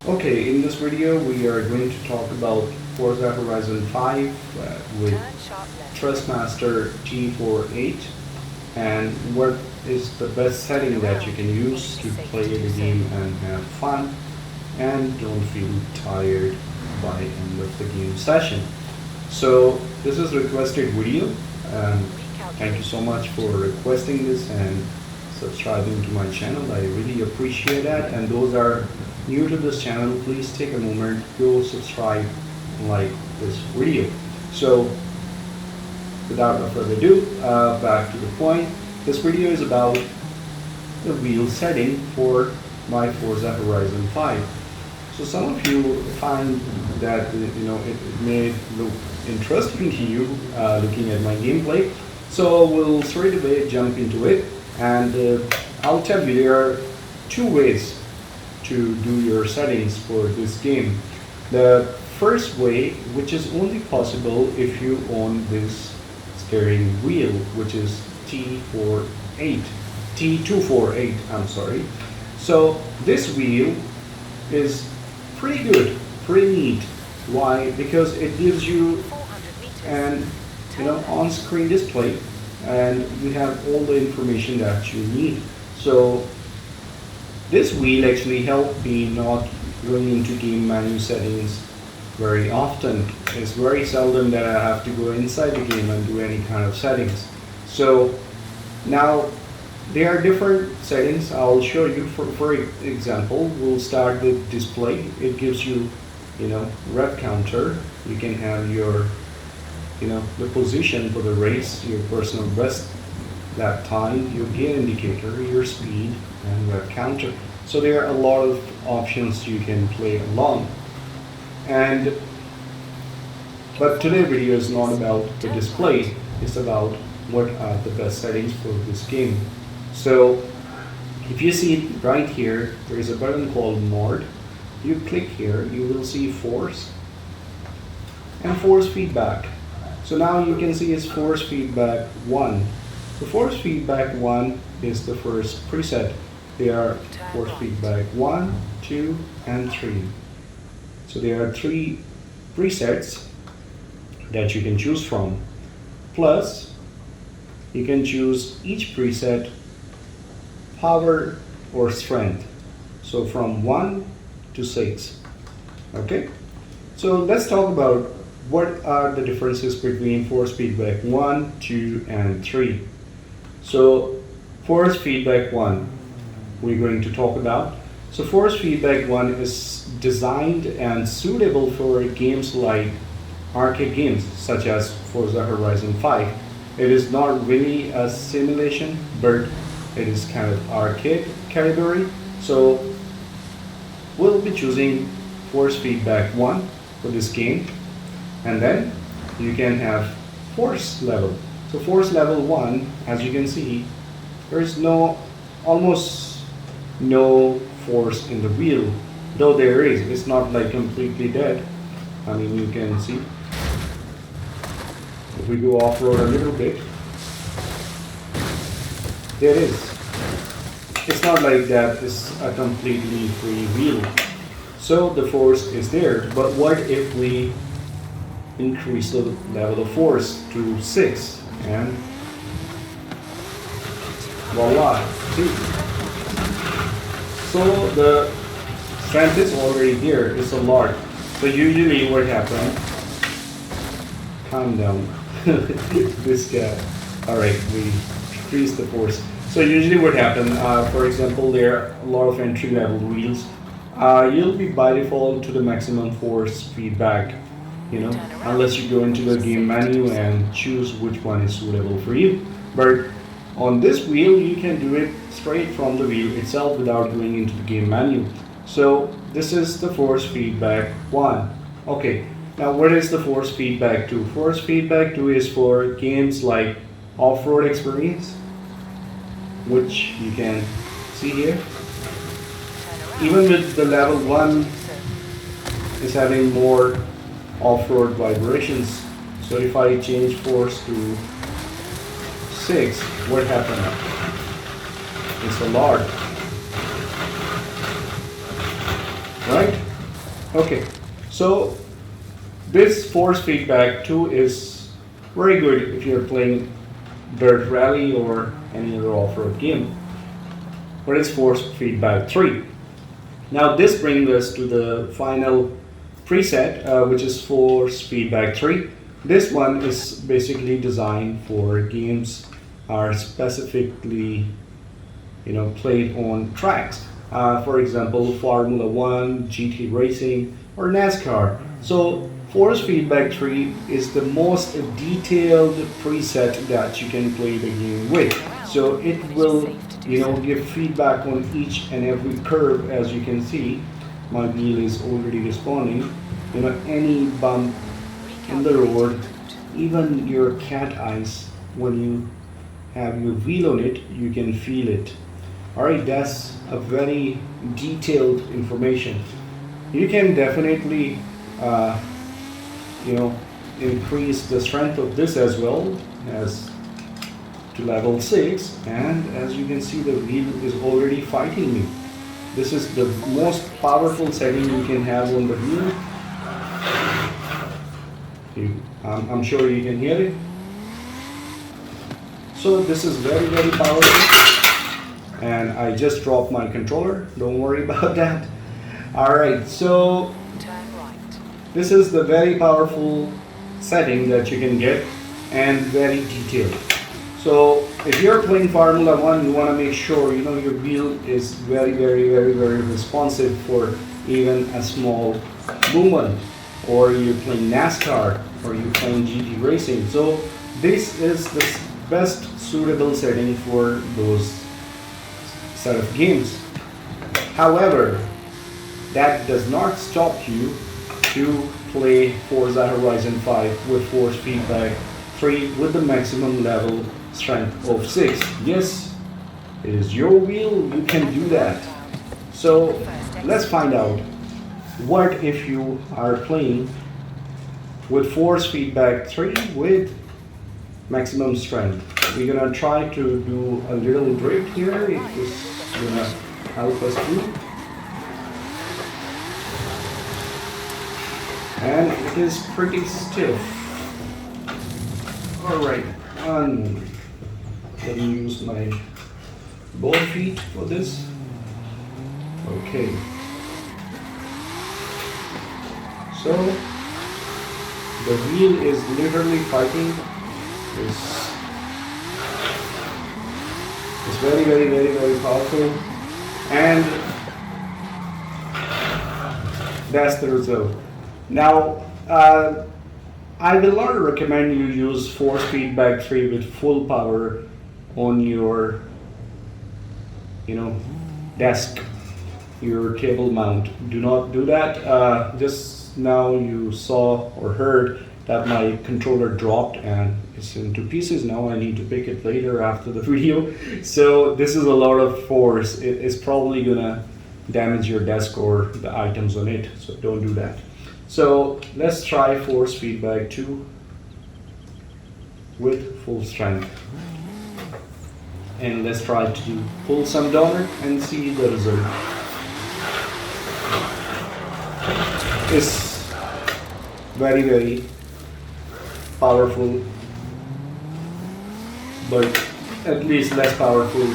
Okay, in this video we are going to talk about Forza Horizon 5 with Thrustmaster T248 and what is the best setting that you can use to play the game and have fun and don't feel tired by end of the game session. So this is a requested video and thank you so much for requesting this and subscribing to my channel. I really appreciate that, and those are new to this channel, please take a moment, go subscribe and like this video. So without further ado, back to the point. This video is about the wheel setting for my Forza Horizon 5. So some of you find that it may look interesting to you looking at my gameplay. So we'll straight away jump into it, and I'll tell you there are two ways to do your settings for this game. The first way, which is only possible if you own this steering wheel, which is T248, I'm sorry. So this wheel is pretty good, pretty neat. Why? Because it gives you an on-screen display and you have all the information that you need. So this wheel actually helped me not going into game menu settings very often. It's very seldom that I have to go inside the game and do any kind of settings. So now there are different settings I'll show you. For example, we'll start with display. It gives you rev counter. You can have your the position for the race, your personal best, that time, your gear indicator, your speed, and rev counter. So there are a lot of options you can play along. But today's video is not about the display, it's about what are the best settings for this game. So if you see right here, there is a button called Mode. You click here, you will see force and force feedback. So now you can see it's force feedback 1. The force feedback 1 is the first preset. There are force feedback 1, 2, and 3. So there are 3 presets that you can choose from. Plus, you can choose each preset power or strength. So from 1 to 6. Okay? So let's talk about what are the differences between force feedback 1, 2, and 3. So force feedback 1 we're going to talk about. So force feedback 1 is designed and suitable for games like arcade games such as Forza Horizon 5. It is not really a simulation, but it is kind of arcade category. So we'll be choosing force feedback 1 for this game, and then you can have force level. So force level 1, as you can see, there is almost no force in the wheel, though there is. It's not like completely dead. I mean, you can see if we go off-road a little bit, there is. It's not like that it's a completely free wheel. So the force is there, but what if we increase the level of force to 6 and voila, see? So the strength is already there, it's a lot. So usually what happens, calm down, this guy. Alright, we increase the force. So usually what happens, for example, there are a lot of entry level wheels. You'll be by default to the maximum force feedback, unless you go into the game menu and choose which one is suitable for you. But on this wheel, you can do it straight from the wheel itself without going into the game menu. So this is the force feedback 1. Okay, now what is the force feedback 2? Force feedback 2 is for games like off-road experience, which you can see here. Even with the level 1 is having more off-road vibrations. So if I change force to 6, what happened? It's a lot. right? Okay, so this force feedback 2 is very good if you're playing Dirt Rally or any other off-road game. But it's force feedback 3. Now this brings us to the final preset, which is force feedback 3. This one is basically designed for games are specifically played on tracks. For example, Formula 1, GT Racing, or NASCAR. So Force Feedback 3 is the most detailed preset that you can play the game with. So it will give feedback on each and every curve. As you can see, my wheel is already responding. Any bump in the road, even your cat eyes, when you have your wheel on it, you can feel it. Alright, that's a very detailed information. You can definitely increase the strength of this as well as to level 6, and as you can see, the wheel is already fighting me. This is the most powerful setting you can have on the wheel. I'm sure you can hear it. So this is very, very powerful, and I just dropped my controller, don't worry about that. Alright, so this is the very powerful setting that you can get, and very detailed. So if you're playing Formula 1, you want to make sure your wheel is very, very, very, very responsive for even a small movement. Or you're playing NASCAR, or you're playing GT Racing. So this is the best suitable setting for those set of games. However, that does not stop you to play Forza Horizon 5 with force feedback 3 with the maximum level strength of 6. Yes, it is your wheel, you can do that. So let's find out what if you are playing with force feedback 3 with maximum strength. We're gonna try to do a little drift here. It is gonna help us do. And it is pretty stiff. Alright, let me use my ball feet for this. Okay. So the wheel is literally fighting. It's very, very, very, very powerful, and that's the result. Now, I will not recommend you use force feedback 3 with full power on your, desk, your table mount. Do not do that. Just now you saw or heard that my controller dropped and it's into pieces. Now I need to pick it later after the video. So this is a lot of force. It's probably gonna damage your desk or the items on it. So don't do that. So let's try force feedback 2 with full strength. And let's try to pull some downward and see the result. It's very, very powerful, but at least less powerful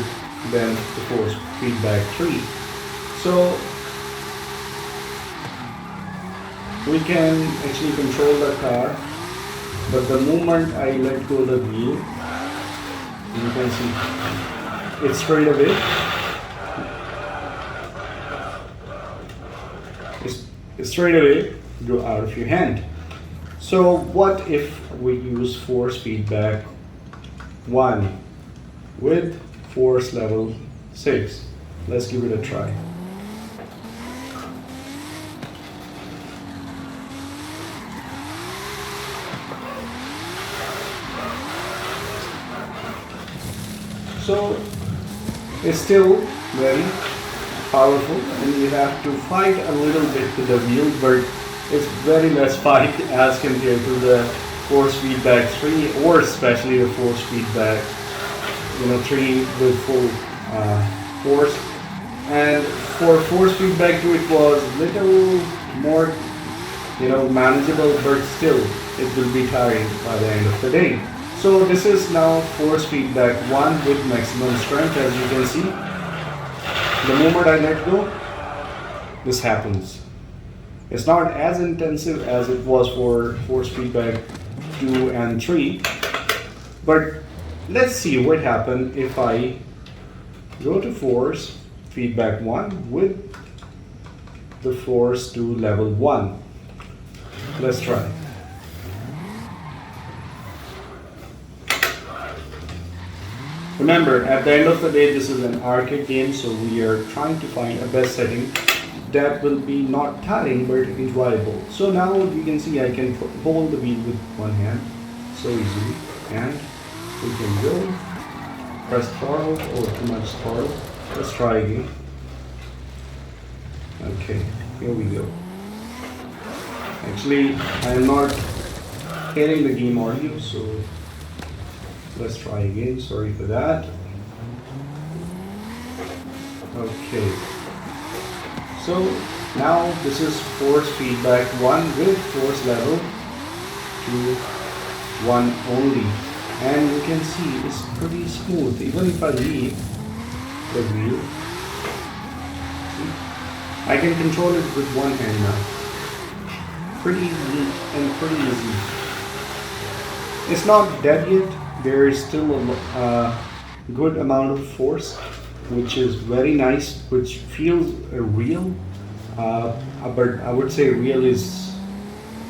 than the force feedback 3. So we can actually control the car, but the moment I let go the wheel, you can see it's straight away. It's straight away go out of your hand. So what if we use force feedback 1 with force level 6? Let's give it a try. So it's still very powerful, and you have to fight a little bit with the wheel, but it's very less fight as compared to the force feedback 3, or especially the force feedback 3 with full force. And for force feedback 2 it was little more, manageable, but still it will be tiring by the end of the day. So this is now force feedback 1 with maximum strength. As you can see, the moment I let go, this happens. It's not as intensive as it was for force feedback 2 and 3, but let's see what happens if I go to force feedback 1 with the force to level 1. Let's try. Remember, at the end of the day, this is an arcade game, so we are trying to find a best setting that will be not tiring but enjoyable. So now you can see I can hold the wheel with one hand so easily, and we can go press throttle. Oh, too much throttle. Let's try again. Okay, here we go. Actually, I am not hearing the game audio, so let's try again. Sorry for that. Okay. So now this is force feedback 1 with force level to 1 only. And you can see it's pretty smooth. Even if I leave the wheel, see, I can control it with one hand now. Pretty neat and pretty easy. It's not dead yet. There is still a good amount of force, which is very nice, which feels real. But I would say real is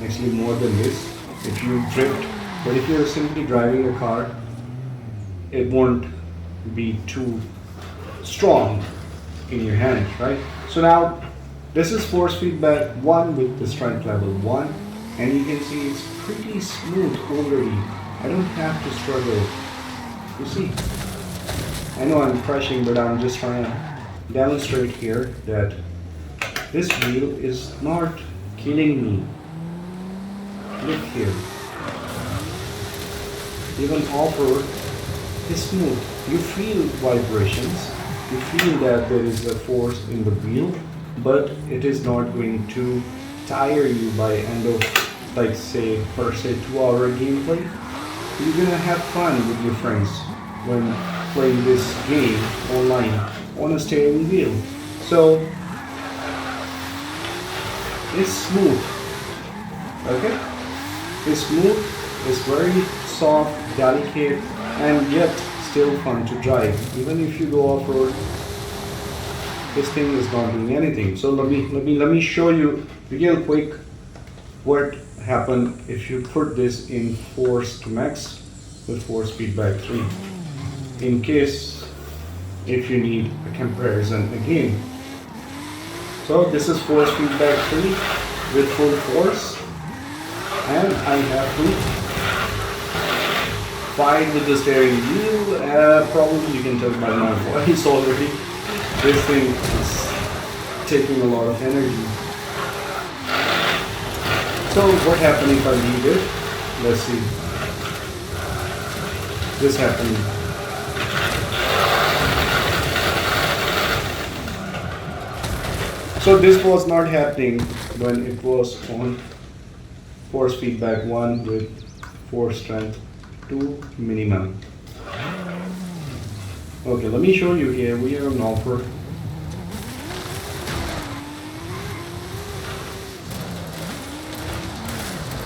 actually more than this. If you drift, but if you're simply driving a car, it won't be too strong in your hand, right? So now this is force feedback 1 with the strength level 1, and you can see it's pretty smooth already. I don't have to struggle. You see, I know I'm crushing, but I'm just trying to demonstrate here that this wheel is not killing me. Look here. Even off-road is smooth. You feel vibrations. You feel that there is a force in the wheel, but it is not going to tire you by end of, like say, per se 2-hour gameplay. You're gonna have fun with your friends when playing this game online on a steering wheel. So it's smooth. Okay? It's smooth, it's very soft, delicate, and yet still fun to drive. Even if you go off-road, this thing is not doing anything. So let me show you real quick what happen if you put this in force to max with force feedback 3, in case if you need a comparison again. So this is force feedback 3 with full force, and I have to fight with the steering wheel. Probably you can tell by my voice already, this thing is taking a lot of energy. So what happened if I leave it? Let's see. This happened. So this was not happening when it was on force feedback 1 with force strength 2 minimum. Okay, let me show you here. We are on offer.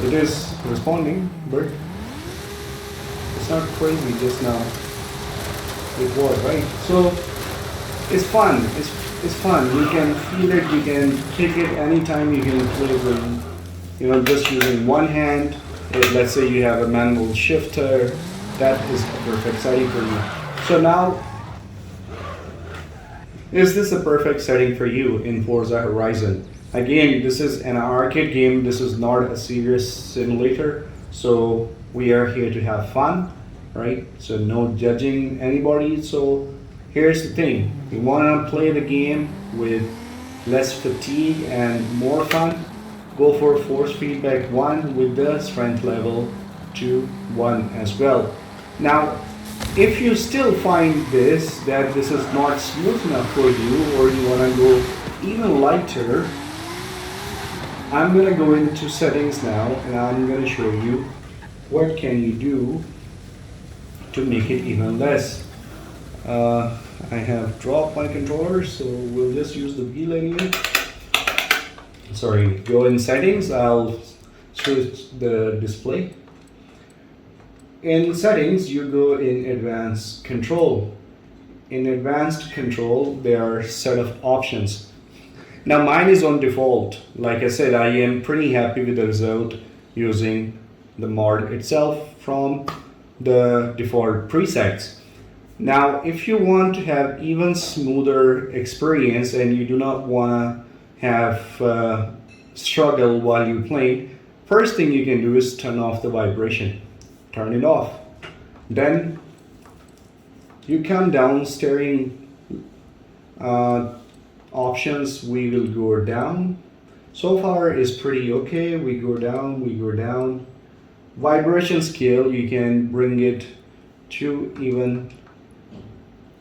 It is responding, but it's not crazy just now. It was, right? So it's fun. It's fun. You can feel it. You can kick it anytime. You can play with, just using one hand. Let's say you have a manual shifter. That is a perfect setting for you. So now, is this a perfect setting for you in Forza Horizon? Again, this is an arcade game. This is not a serious simulator. So we are here to have fun, right? So no judging anybody. So here's the thing. You want to play the game with less fatigue and more fun? Go for force feedback 1 with the strength level to 1 as well. Now, if you still find that this is not smooth enough for you, or you want to go even lighter, I'm gonna go into settings now, and I'm gonna show you what can you do to make it even less. I have dropped my controller, so we'll just use the wheel anyway. Sorry, go in settings, I'll switch the display. In settings, you go in advanced control. In advanced control, there are a set of options. Now mine is on default. Like I said, I am pretty happy with the result using the mod itself from the default presets. Now, if you want to have even smoother experience and you do not want to have struggle while you play, first thing you can do is turn off the vibration. Turn it off. Then you come down steering options, we will go down. So far is pretty okay. We go down, we go down. Vibration scale, you can bring it to even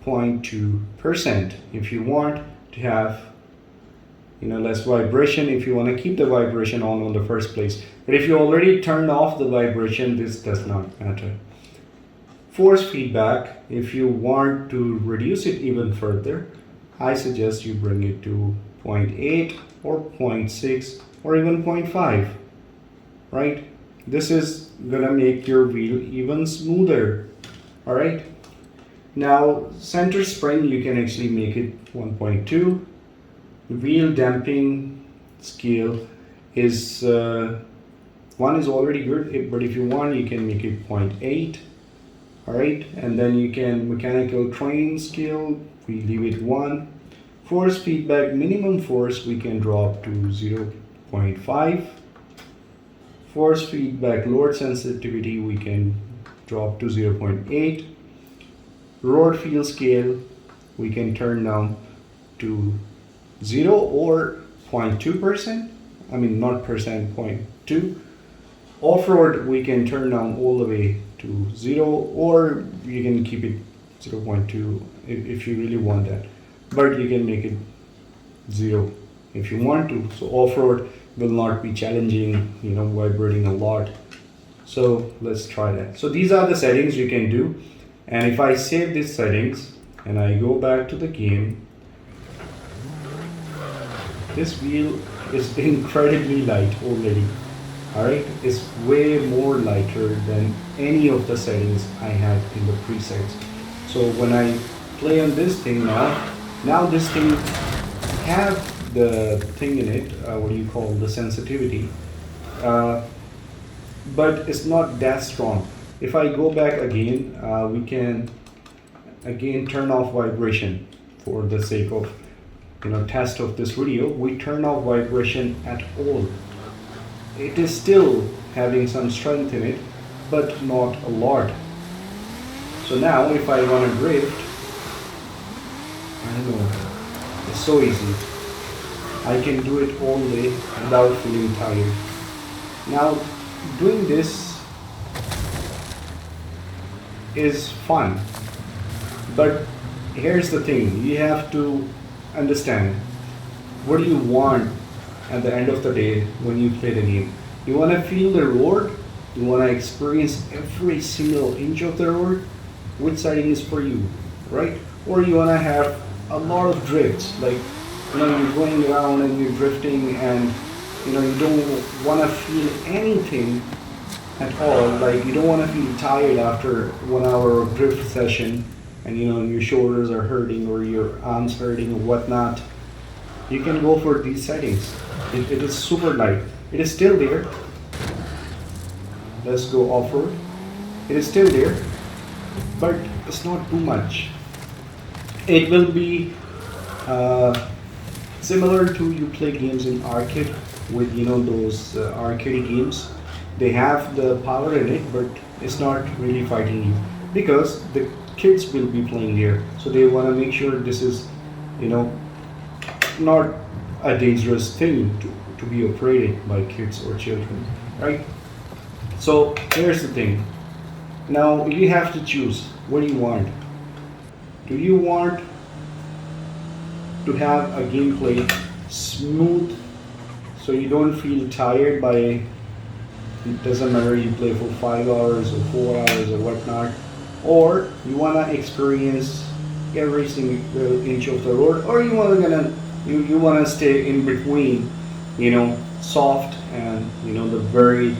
0.2% if you want to have less vibration, if you want to keep the vibration on the first place. But if you already turned off the vibration, this does not matter. Force feedback, if you want to reduce it even further, I suggest you bring it to 0.8 or 0.6 or even 0.5, right? This is gonna make your wheel even smoother. All right. Now center spring, you can actually make it 1.2. Wheel damping scale is one is already good, but if you want, you can make it 0.8. All right, and then you can mechanical train scale, we leave it 1. Force feedback, minimum force we can drop to 0.5. Force feedback load sensitivity we can drop to 0.8. Road feel scale we can turn down to 0 or 0.2%. I mean not percent, 0.2. Off-road we can turn down all the way to 0, or you can keep it 0.2 if you really want that, but you can make it 0 if you want to. So off-road will not be challenging, vibrating a lot. So let's try that. So these are the settings you can do, and if I save these settings and I go back to the game, this wheel is incredibly light already. Alright, it's way more lighter than any of the settings I had in the presets. So when I play on this thing now this thing have the thing in it, what do you call the sensitivity, but it's not that strong. If I go back again, we can again turn off vibration for the sake of test of this video. We turn off vibration at all. It is still having some strength in it, but not a lot. So now if I want to drift, I don't know, it's so easy. I can do it all day without feeling tired. Now doing this is fun, but here's the thing, you have to understand what do you want at the end of the day when you play the game. You want to feel the road, you want to experience every single inch of the road. Which setting is for you, right? Or you want to have a lot of drifts, like you're going around and you're drifting and you don't want to feel anything at all, like you don't want to feel tired after 1 hour of drift session and your shoulders are hurting or your arms hurting or whatnot. You can go for these settings. It is super light. It is still there. Let's go off-road. It is still there, but it's not too much. It will be similar to you play games in arcade with those arcade games. They have the power in it, but it's not really fighting you because the kids will be playing there, so they want to make sure this is not a dangerous thing to be operated by kids or children, right? So here's the thing. Now you have to choose. What do you want? Do you want to have a gameplay smooth so you don't feel tired by, it doesn't matter you play for 5 hours or 4 hours or whatnot, or you wanna experience every single inch of the road, or you wanna stay in between, soft and the very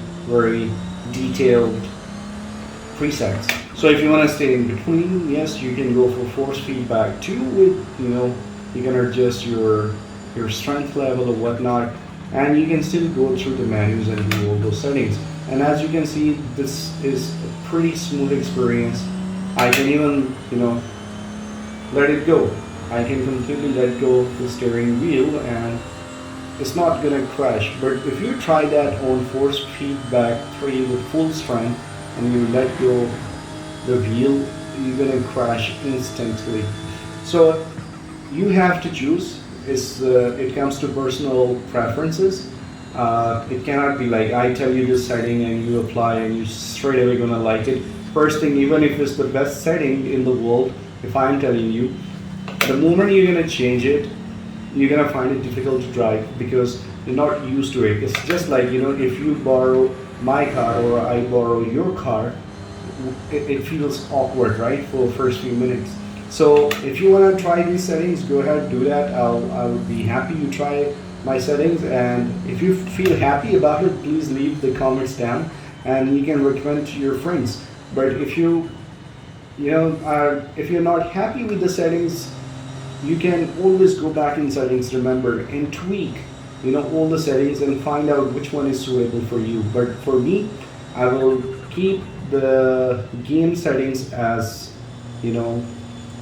detailed presets. So if you want to stay in between, yes, you can go for force feedback too. With you can adjust your strength level or whatnot, and you can still go through the menus and do all those settings. And as you can see, this is a pretty smooth experience. I can even let it go. I can completely let go of the steering wheel and it's not gonna crash. But if you try that on force feedback 3 with full strength and you let go the wheel, you're gonna crash instantly. So you have to choose. It comes to personal preferences. It cannot be like I tell you this setting and you apply and you straight away gonna like it. First thing, even if it's the best setting in the world, if I'm telling you, the moment you're gonna change it, you're gonna find it difficult to drive because you're not used to it. It's just like if you borrow my car or I borrow your car, it feels awkward, right, for the first few minutes. So if you want to try these settings, go ahead, do that. I'll be happy you try my settings, and if you feel happy about it, please leave the comments down and you can recommend to your friends. But if if you're not happy with the settings, you can always go back in settings, remember, and tweak all the settings and find out which one is suitable for you. But for me, I will keep the game settings as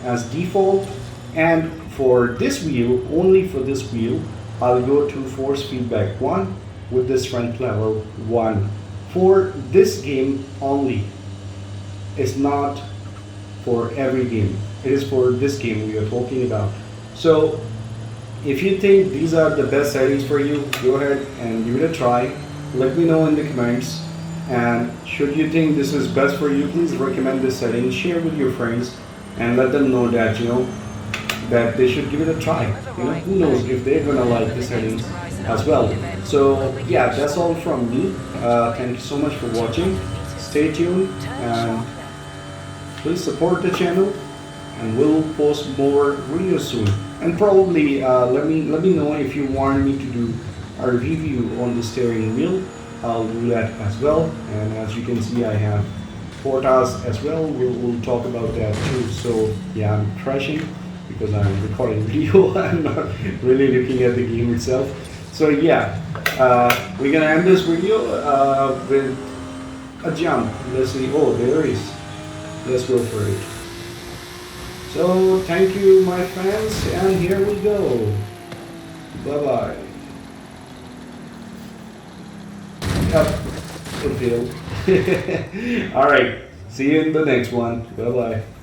as default, and for this wheel, only for this wheel, I'll go to force feedback 1 with the strength level 1 for this game only. It's not for every game, it is for this game we are talking about. So if you think these are the best settings for you, go ahead and give it a try. Let me know in the comments. And should you think this is best for you, please recommend this setting, share with your friends, and let them know that that they should give it a try. Who knows if they're gonna like the settings as well. So yeah, that's all from me. Thank you so much for watching. Stay tuned and please support the channel, and we'll post more videos soon. And probably let me know if you want me to do a review on the steering wheel. I'll do that as well. And as you can see, I have Fortas as well. We'll talk about that too. So yeah, I'm crashing because I'm recording video. I'm not really looking at the game itself. So yeah, we're gonna end this video with a jump. Let's see. Oh, there is. Let's go for it. So thank you, my friends, and here we go. Bye bye. Yep, it failed. All right. See you in the next one. Bye bye.